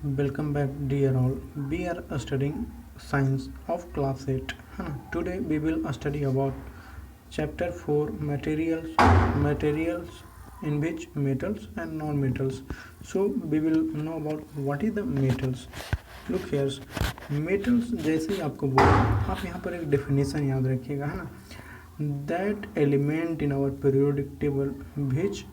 Welcome back, dear all. We are studying science of class 8. है ना? Today we will study about chapter 4 materials in which metals and non-metals. So we will know about what is the metals. Look here, metals जैसे ही आपको बोला, आप यहाँ पर एक definition याद रखिएगा, है ना? That element in our periodic table which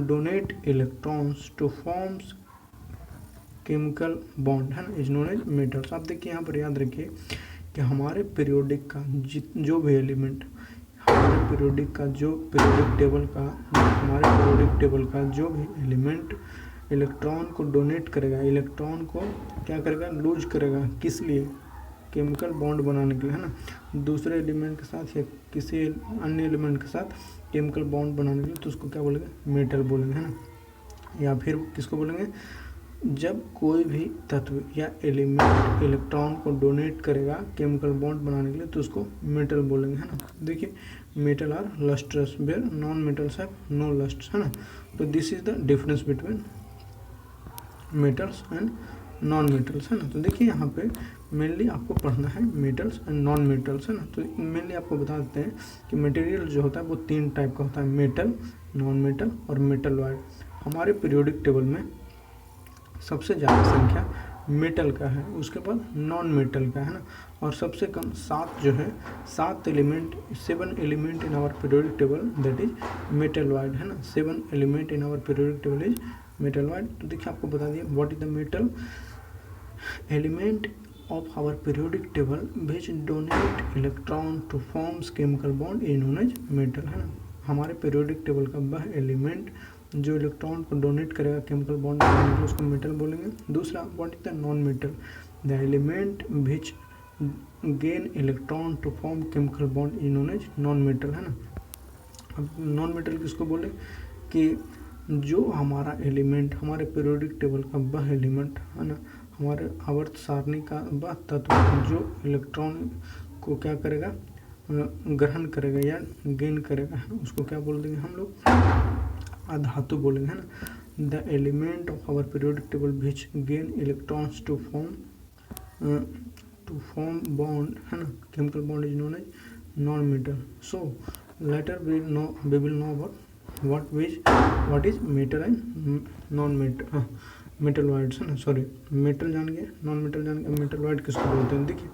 donate electrons to forms chemical bond, है ना, इज नोन एज मेटल्स। आप देखिए यहाँ पर याद रखिए कि हमारे पीरियोडिक का जो भी एलिमेंट, हमारे पीरियोडिक टेबल का जो भी एलिमेंट इलेक्ट्रॉन को डोनेट करेगा, इलेक्ट्रॉन को क्या करेगा, लूज करेगा, किस लिए, केमिकल बॉन्ड बनाने के लिए, है ना, दूसरे एलिमेंट के साथ या किसी अन्य एलिमेंट के साथ केमिकल बॉन्ड बनाने के लिए, तो उसको क्या बोलेंगे, मेटल बोलेंगे, है ना। या फिर किसको बोलेंगे, जब कोई भी तत्व या एलिमेंट इलेक्ट्रॉन को डोनेट करेगा केमिकल बॉन्ड बनाने के लिए, तो उसको मेटल बोलेंगे, है ना। देखिए, metal are lustrous where non metals have no lust, है ना। तो this is the difference between metals and non metals, है ना। तो देखिए यहाँ पे मेनली आपको पढ़ना है मेटल्स एंड नॉन मेटल्स, है ना। तो मेनली आपको बता देते हैं कि मटेरियल जो होता है वो 3 टाइप का होता है, मेटल, नॉन मेटल और मेटल वाइड। हमारे पीरियोडिक टेबल में सबसे ज़्यादा संख्या मेटल का है, उसके बाद नॉन मेटल का, है ना, और सबसे कम 7 जो है, 7 element in our periodic table that is metalloid, है ना। 7 element in our periodic table is metalloid. तो देखिए आपको बता दिया what is the metal element of our periodic table which donate electron to forms chemical bond is known as metal, है ना। हमारे पीरियोडिक टेबल का वह एलिमेंट जो इलेक्ट्रॉन को डोनेट करेगा केमिकल बॉन्ड बनाने के लिए, उसको मेटल बोलेंगे। दूसरा, what is the non metal, the element which gain electron to form chemical bond is known as non metal, है ना। अब नॉन मेटल किसको बोले, कि जो हमारा एलिमेंट, हमारे पीरियोडिक टेबल का वह एलिमेंट, है ना, हमारे आवर्त सारणी का वह तत्व जो इलेक्ट्रॉन को क्या करेगा, ग्रहण करेगा या गेन करेगा, है ना, उसको क्या बोल देंगे हम लोग, अधातु बोलेंगे, है ना। The element of our periodic table which gain electrons to form bond, है ना, chemical bond is known as non metal. So later we will know about what is metal and non metal, metalloids, है ना। Sorry, metal जान गए, non metal जान गए, metal wide किसको बोलते हैं। देखिए,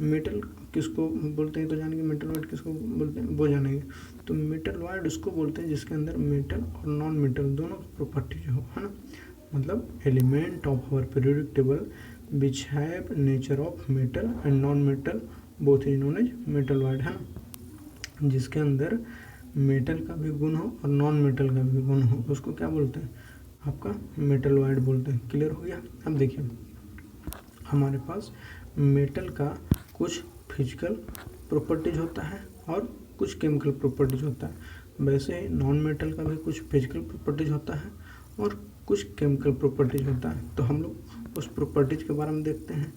मेटल किसको बोलते हैं तो जानेंगे, मेटल वाइड किसको बोलते हैं वो जानेंगे। तो मेटल वाइड उसको बोलते हैं जिसके अंदर मेटल और नॉन मेटल दोनों प्रॉपर्टी जो हो, है ना, मतलब element of our periodic table which have nature of metal and non metal both is known as metalloid, है ना। जिसके अंदर मेटल का भी गुण हो और नॉन मेटल का भी गुण हो, उसको क्या बोलते हैं, आपका मेटल वाइड बोलते हैं। क्लियर हो गया। अब देखिए, हमारे पास मेटल का कुछ फिजिकल प्रॉपर्टीज होता है और कुछ केमिकल प्रॉपर्टीज होता है। वैसे ही नॉन मेटल का भी कुछ फिजिकल प्रॉपर्टीज होता है और कुछ केमिकल प्रॉपर्टीज होता है। तो हम लोग उस प्रॉपर्टीज के बारे में देखते हैं।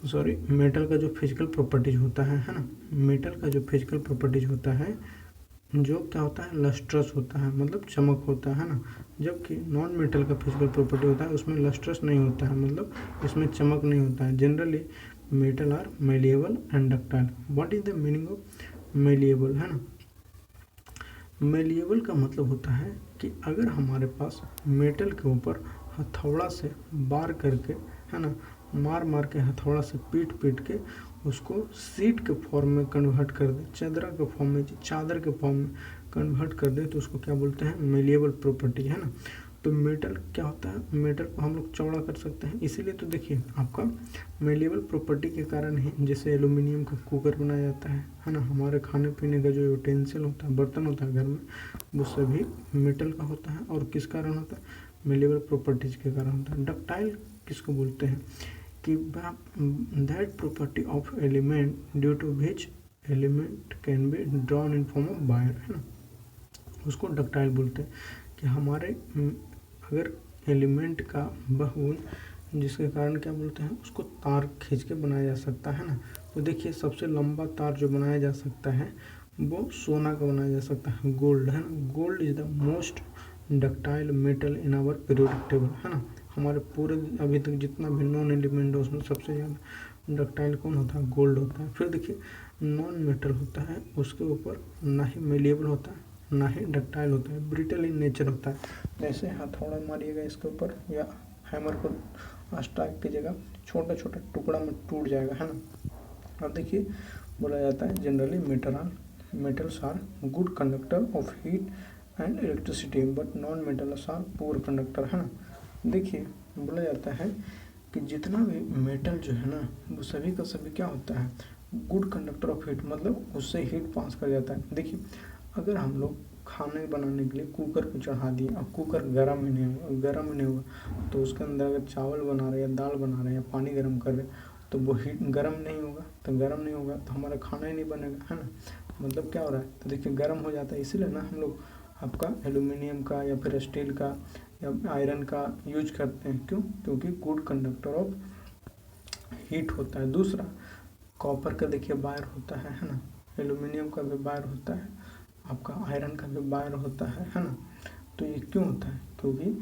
सॉरी, मेटल का जो फिजिकल प्रॉपर्टीज होता है ना, मेटल का जो फिजिकल प्रॉपर्टीज होता है, जो क्या होता है, लस्ट्रस होता है, मतलब चमक होता है ना। जबकि नॉन मेटल का फिजिकल प्रॉपर्टी होता है, उसमें लस्ट्रस नहीं होता है, मतलब इसमें चमक नहीं होता है। Generally metal are malleable and ductile. What is the meaning of malleable, है ना। मेलिएबल का मतलब होता है कि अगर हमारे पास मेटल के ऊपर हथौड़ा से बार करके, है ना, मार के हथौड़ा से पीट के उसको सीट के फॉर्म में कन्वर्ट कर दे, चादर के फॉर्म में कन्वर्ट कर दे, तो उसको क्या बोलते हैं, मेलिएबल प्रॉपर्टी, है ना। तो मेटल क्या होता है, मेटल को हम लोग चौड़ा कर सकते हैं। इसीलिए तो देखिए आपका मेलिएबल प्रॉपर्टी के कारण ही जैसे एल्यूमिनियम का कुकर बनाया जाता है ना, हमारे खाने पीने का जो यूटेंसिल होता है, बर्तन होता है घर में, वो सभी मेटल का होता है। और किस कारण होता है, मेलिएबल प्रॉपर्टीज के कारण होता है। डक्टाइल किसको बोलते हैं, कि that property of element due to which element can be drawn in form of wire, है ना, उसको डक्टाइल बोलते हैं। कि हमारे अगर एलिमेंट का वह गुण जिसके कारण क्या बोलते हैं, उसको तार खींच के बनाया जा सकता है ना। तो देखिए, सबसे लंबा तार जो बनाया जा सकता है वो सोना का बनाया जा सकता है, गोल्ड है ना। Gold is the most ductile metal in our periodic table, है ना। हमारे पूरे अभी तक जितना भी नॉन एलिमेंट है उसमें सबसे ज़्यादा डक्टाइल कौन होता है, गोल्ड होता है। फिर देखिए नॉन मेटल होता है, उसके ऊपर ना ही मेलिएबल होता है ना ही डक्टाइल होता है, ब्रिटल इन नेचर होता है। जैसे हथौड़ा मारिएगा इसके ऊपर या हैमर को स्ट्राइक कीजिएगा, छोटा छोटा टुकड़ा में टूट जाएगा, है ना। अब देखिए बोला जाता है generally metals are good conductor of heat and electricity but non metals are poor conductor, है ना। देखिए बोला जाता है कि जितना भी मेटल जो है ना वो सभी का सभी क्या होता है, गुड कंडक्टर ऑफ हीट, मतलब उससे हीट पास कर जाता है। देखिए अगर हम लोग खाने बनाने के लिए कुकर को चढ़ा दिए और कुकर गर्म ही नहीं हुआ तो उसके अंदर अगर चावल बना रहे हैं या दाल बना रहे हैं या पानी गर्म कर रहे हैं तो वो हीट गर्म नहीं होगा, तो हमारा खाना ही नहीं बनेगा, है ना। मतलब क्या हो रहा है, तो देखिए गर्म हो जाता है। इसीलिए ना हम लोग आपका एल्यूमिनियम का या फिर स्टील का या आयरन का यूज करते हैं, क्यों, क्योंकि गुड कंडक्टर ऑफ हीट होता है। दूसरा कॉपर का देखिए वायर होता है ना, एल्यूमिनियम का भी वायर होता है, आपका आयरन का भी वायर होता है ना। तो ये क्यों होता है, क्योंकि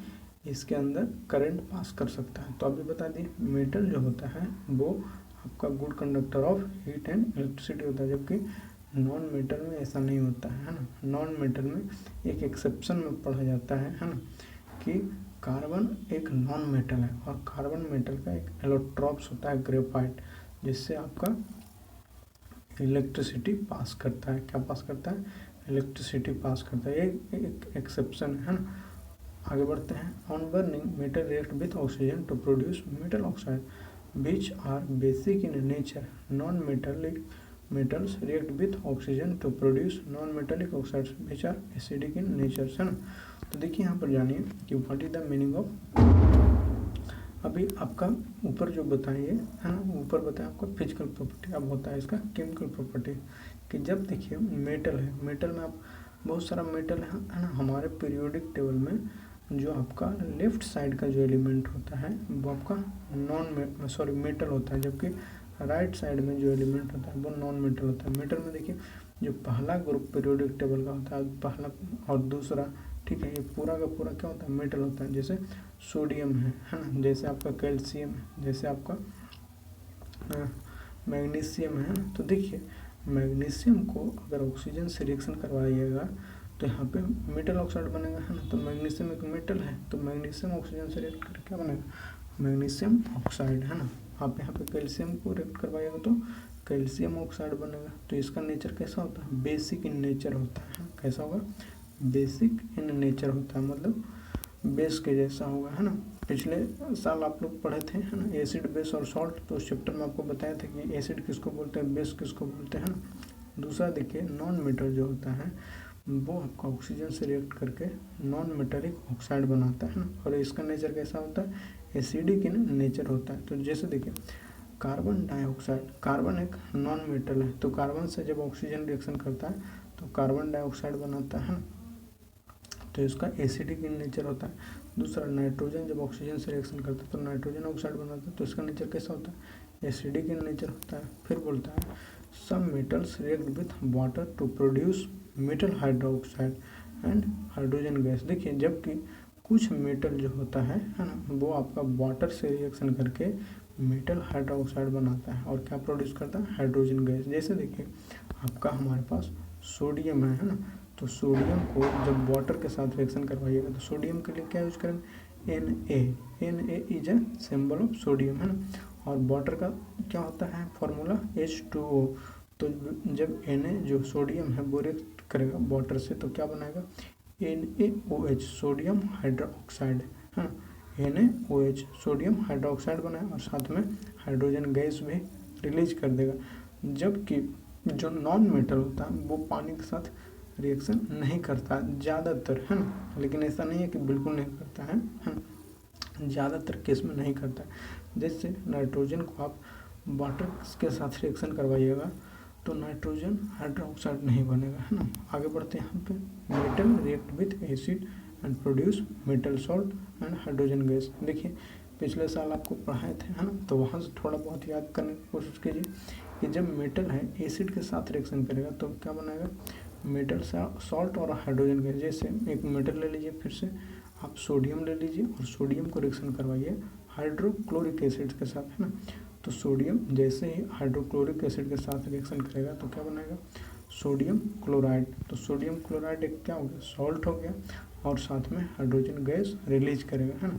इसके अंदर करंट पास कर सकता है। तो अभी बता दिए मेटल जो होता है वो आपका good conductor of heat and electricity होता है, जबकि नॉन मेटल में ऐसा नहीं होता है ना। नॉन मेटल में एक एक्सेप्शन में पढ़ा जाता है ना, कि कार्बन एक नॉन मेटल है और कार्बन मेटल का एक एलोट्रॉप्स होता है ग्रेफाइट, जिससे आपका इलेक्ट्रिसिटी पास करता है। क्या पास करता है, इलेक्ट्रिसिटी पास करता है। ये एक एक्सेप्शन है ना। आगे बढ़ते हैं। On burning metal react with oxygen to produce metal oxide which are basic in nature. Non metallic metals react with oxygen to produce non-metallic oxides which are acidic in nature, है ना। तो देखिए यहाँ पर जानिए कि what is the meaning of, अभी आपका ऊपर जो बताइए है ना, ऊपर बताया आपका फिजिकल प्रॉपर्टी, अब होता है इसका केमिकल प्रॉपर्टी। कि जब देखिए मेटल है, मेटल में आप बहुत सारा मेटल है ना। हमारे पीरियोडिक टेबल में जो आपका लेफ्ट साइड का जो एलिमेंट होता है वो आपका मेटल होता है, जबकि राइट साइड में जो एलिमेंट होता है वो नॉन मेटल होता है। मेटल में देखिए जो पहला ग्रुप पीरियोडिक टेबल का होता है पहला और दूसरा, ठीक है, ये पूरा का पूरा क्या होता है, मेटल होता है। जैसे सोडियम है ना, जैसे आपका कैल्शियम है, जैसे आपका मैग्नीशियम है ना। तो देखिए मैग्नीशियम को अगर ऑक्सीजन से रिएक्शन करवाइएगा तो यहाँ पे मेटल ऑक्साइड बनेगा, है ना। तो मैग्नीशियम एक मेटल है, तो मैग्नीशियम ऑक्सीजन से रिएक्ट करके क्या बनेगा, मैग्नीशियम ऑक्साइड, है ना। आप यहाँ पे कैल्शियम को रिएक्ट करवाइएगा तो कैल्शियम ऑक्साइड बनेगा। तो इसका नेचर कैसा होता है, बेसिक इन नेचर होता है। कैसा होगा, बेसिक इन नेचर होता है, मतलब बेस के जैसा होगा, है ना। पिछले साल आप लोग पढ़े थे, है ना, एसिड बेस और सॉल्ट। तो उस चैप्टर में आपको बताया था कि एसिड किसको बोलते हैं, बेस किसको बोलते हैं, है ना। दूसरा देखिए नॉन मेटल जो होता है वो आपका ऑक्सीजन से रिएक्ट करके नॉन मेटेलिक ऑक्साइड बनाता है ना। और इसका नेचर कैसा होता है, एसिडिक इन नेचर होता है। तो जैसे देखिए कार्बन डाइऑक्साइड, कार्बन एक नॉन मेटल है, तो कार्बन से जब ऑक्सीजन रिएक्शन करता है तो कार्बन डाइऑक्साइड बनाता है ना, तो इसका एसिडिक इन नेचर होता है। दूसरा नाइट्रोजन जब ऑक्सीजन से रिएक्शन करता है तो नाइट्रोजन ऑक्साइड बनाता है, तो इसका नेचर कैसा होता है, एसिडिक इन नेचर होता है। फिर बोलता है some metals react with water to produce metal hydroxide and hydrogen gas. देखिए जबकि कुछ मेटल जो होता है ना, वो आपका वाटर से रिएक्शन करके मेटल हाइड्रोक्साइड बनाता है और क्या प्रोड्यूस करता है, हाइड्रोजन गैस। जैसे देखिए आपका हमारे पास सोडियम है ना, तो सोडियम को जब वाटर के साथ रिएक्शन करवाइएगा तो सोडियम के लिए क्या यूज करेंगे, Na is a symbol of sodium, है ना। और वाटर का क्या होता है फॉर्मूला, H2O। तो जब Na जो सोडियम है वो रिएक्ट करेगा वाटर से तो क्या बनाएगा, NaOH, सोडियम हाइड्रोक्साइड, है ना। NaOH सोडियम हाइड्रोक्साइड बनाए और साथ में हाइड्रोजन गैस भी रिलीज कर देगा। जबकि जो नॉन मेटल होता है वो पानी के साथ रिएक्शन नहीं करता ज़्यादातर, है ना। लेकिन ऐसा नहीं है कि बिल्कुल नहीं करता है ना, ज़्यादातर केस में नहीं करता है। जैसे नाइट्रोजन को आप वाटर के साथ रिएक्शन करवाइएगा तो नाइट्रोजन हाइड्रोक्साइड नहीं बनेगा, है ना। आगे बढ़ते हैं यहाँ पे, metal react with acid and produce metal salt and hydrogen gas. देखिए पिछले साल आपको पढ़ाए थे, है ना, तो वहाँ से थोड़ा बहुत याद करने की कोशिश कीजिए। कि जब मेटल है एसिड के साथ रिएक्शन करेगा तो क्या बनाएगा, मेटल सॉल्ट और हाइड्रोजन गैस। जैसे एक मेटल ले लीजिए, फिर से आप सोडियम ले लीजिए और सोडियम को रिएक्शन करवाइए हाइड्रोक्लोरिक एसिड के साथ, है ना। तो सोडियम जैसे ही हाइड्रोक्लोरिक एसिड के साथ रिएक्शन करेगा तो क्या बनाएगा, सोडियम क्लोराइड। तो सोडियम क्लोराइड एक क्या हो गया, सॉल्ट हो गया और साथ में हाइड्रोजन गैस रिलीज करेगा, है ना।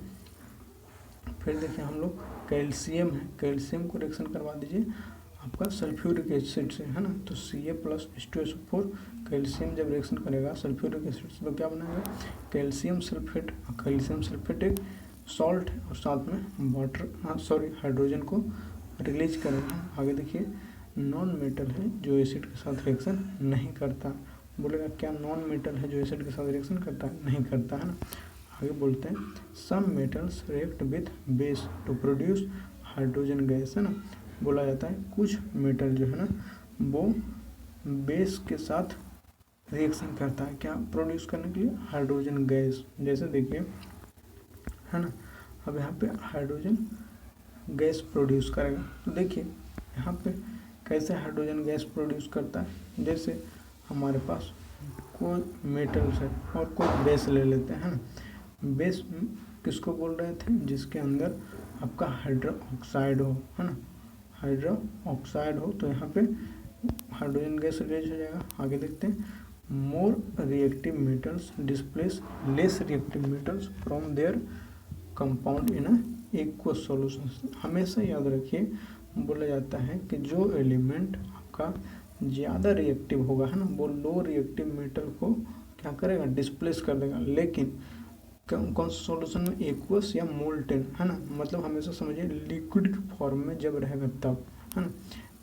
फिर देखिए हम लोग कैल्शियम है, कैल्शियम को रिएक्शन करवा दीजिए आपका सल्फ्यूरिक एसिड से, है ना। तो Ca+H2SO4 कैल्शियम जब रिएक्शन करेगा सल्फ्यूरिक एसिड से तो क्या बनाएगा, कैल्शियम सल्फेट। कैल्शियम सल्फेट एक सॉल्ट है और साथ में हाइड्रोजन को रिलीज करेगा। आगे देखिए नॉन मेटल है जो एसिड के साथ रिएक्शन नहीं करता। बोलेगा क्या नॉन मेटल है जो एसिड के साथ रिएक्शन करता है, नहीं करता, है ना। आगे बोलते हैं some metals react with base to produce hydrogen gas, है ना। बोला जाता है कुछ मेटल जो है ना वो बेस के साथ रिएक्शन करता है क्या, प्रोड्यूस करने के लिए हाइड्रोजन गैस। जैसे देखिए, है ना, अब यहाँ पे हाइड्रोजन गैस प्रोड्यूस करेगा। तो देखिए यहाँ पे कैसे हाइड्रोजन गैस प्रोड्यूस करता है। जैसे हमारे पास कोई मेटल्स है और कोई बेस ले लेते हैं, है ना। बेस किसको बोल रहे थे, जिसके अंदर आपका हाइड्रो ऑक्साइड हो, है ना, हाइड्रो ऑक्साइड हो। तो यहाँ पे हाइड्रोजन गैस रिलीज हो जाएगा। आगे देखते हैं more reactive metals displace less reactive metals from there compound in aqueous solution. हमेशा याद रखिए बोला जाता है कि जो एलिमेंट आपका ज़्यादा रिएक्टिव होगा, है ना, वो लो रिएक्टिव मेटल को क्या करेगा, डिस्प्लेस कर देगा। लेकिन कौन सा सॉल्यूशन में, एक्वस या मोल्टेन, है ना। मतलब हमेशा समझिए लिक्विड के फॉर्म में जब रहेगा तब, है ना।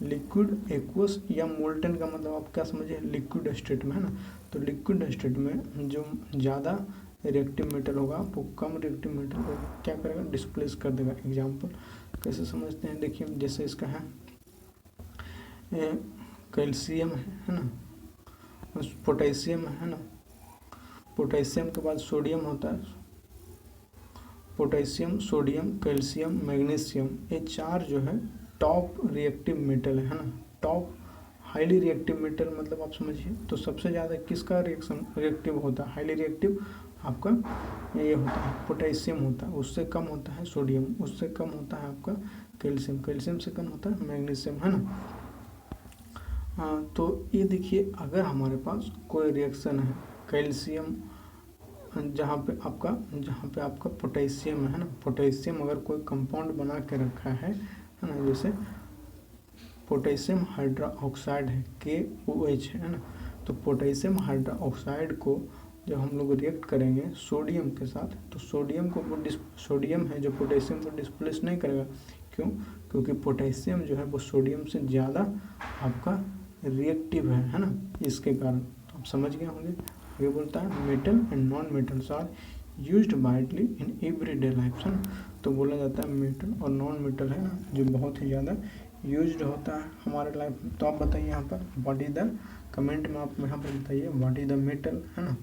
लिक्विड, एक्वस या मोल्टेन का मतलब आप क्या समझिए, लिक्विड स्टेट में, है ना। तो लिक्विड स्टेट में जो ज़्यादा रिएक्टिव मेटल होगा वो कम रिएक्टिव मेटल को क्या करेगा, डिस्प्लेस कर देगा। एग्जाम्पल कैसे समझते हैं, देखिए जैसे इसका है कैल्शियम है ना, पोटेशियम है ना। पोटेशियम के बाद सोडियम होता है, पोटेशियम, सोडियम, कैल्शियम, मैग्नीशियम, ये चार जो है टॉप रिएक्टिव मेटल है ना। टॉप हाईली रिएक्टिव मेटल मतलब आप समझिए। तो सबसे ज़्यादा किसका रिएक्शन रिएक्टिव होता है, हाईली रिएक्टिव आपका ये होता है पोटेशियम होता है, उससे कम होता है सोडियम, उससे कम होता है आपका कैल्शियम, कैल्शियम से कम होता है मैग्नीशियम, है ना। तो ये देखिए अगर हमारे पास कोई रिएक्शन है कैल्शियम जहाँ पे आपका पोटेशियम है ना, पोटेशियम अगर कोई कंपाउंड बना के रखा है ना, जैसे पोटेशियम हाइड्रो ऑक्साइड है KOH, है ना। तो पोटेशियम हाइड्रो ऑक्साइड को जब हम लोग रिएक्ट करेंगे सोडियम के साथ, तो सोडियम है जो पोटेशियम को डिस्प्लेस नहीं करेगा। क्यों, क्योंकि पोटेशियम जो है वो सोडियम से ज़्यादा आपका रिएक्टिव है ना, इसके कारण। तो आप समझ गए होंगे। आगे बोलता है metal and non metals are used widely in everyday life, है ना। तो बोला जाता है मेटल और नॉन मेटल है ना जो बहुत ही ज़्यादा यूज्ड होता है हमारे लाइफ में। तो आप बताइए यहाँ पर व्हाट इज द, कमेंट में आप यहाँ पर बताइए व्हाट इज द मेटल, है ना,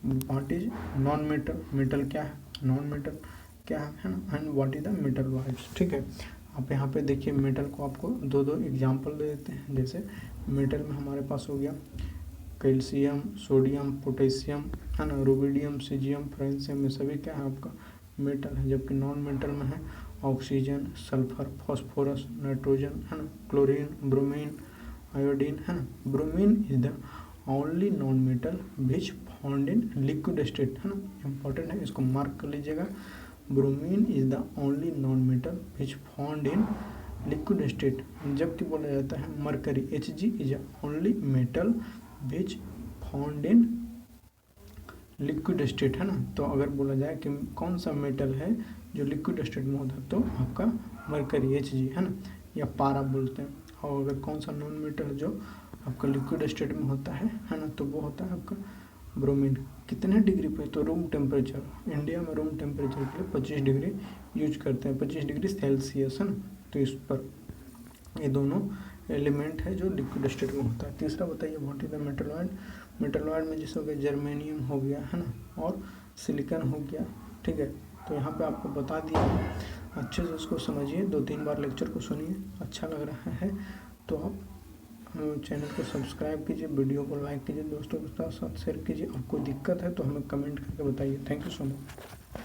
what is non metal, metal क्या है, नॉन मेटल क्या है ना, and what is the metal vibes. ठीक है, आप यहाँ पे देखिए मेटल को आपको दो एग्जांपल दे देते हैं। जैसे मेटल में हमारे पास हो गया कैल्शियम, सोडियम, पोटेशियम, है ना, रुबिडियम, सीजियम, फ्रांसियम, ये सभी क्या है आपका मेटल है। जबकि नॉन मेटल में है ऑक्सीजन, सल्फर, फॉस्फोरस, नाइट्रोजन, है ना, क्लोरीन, ब्रोमीन, आयोडीन, है ना। Bromine is the only non metal which found in liquid state, है ना, इंपॉर्टेंट है, इसको मार्क कर लीजिएगा। Bromine is the only non metal which found in liquid state. जबकि बोला जाता है mercury Hg is only metal which found in liquid state, है ना। तो अगर बोला जाए कि कौन सा मेटल है जो लिक्विड स्टेट में होता है तो आपका मरकरी Hg, है ना, या पारा बोलते हैं। और अगर कौन सा नॉन मेटल जो आपका लिक्विड स्टेट में होता है ना, तो वो होता है आपका ब्रोमीन। कितने डिग्री पे, तो रूम टेम्परेचर, इंडिया में रूम टेम्परेचर के लिए 25 डिग्री यूज करते हैं, 25 डिग्री सेल्सियस, है ना। तो इस पर ये दोनों एलिमेंट है जो लिक्विड स्टेट में होता है। तीसरा बताइए what is the metalloid. Metalloid में जैसे हो गया जर्मेनियम हो गया, है ना, और सिलिकॉन हो गया। ठीक है, तो यहाँ पे आपको बता दिया है, अच्छे से उसको समझिए, 2-3 बार लेक्चर को सुनिए, अच्छा लग रहा है तो आप चैनल को सब्सक्राइब कीजिए, वीडियो को लाइक कीजिए, दोस्तों के साथ शेयर कीजिए। आपको दिक्कत है तो हमें कमेंट करके बताइए। Thank you so much.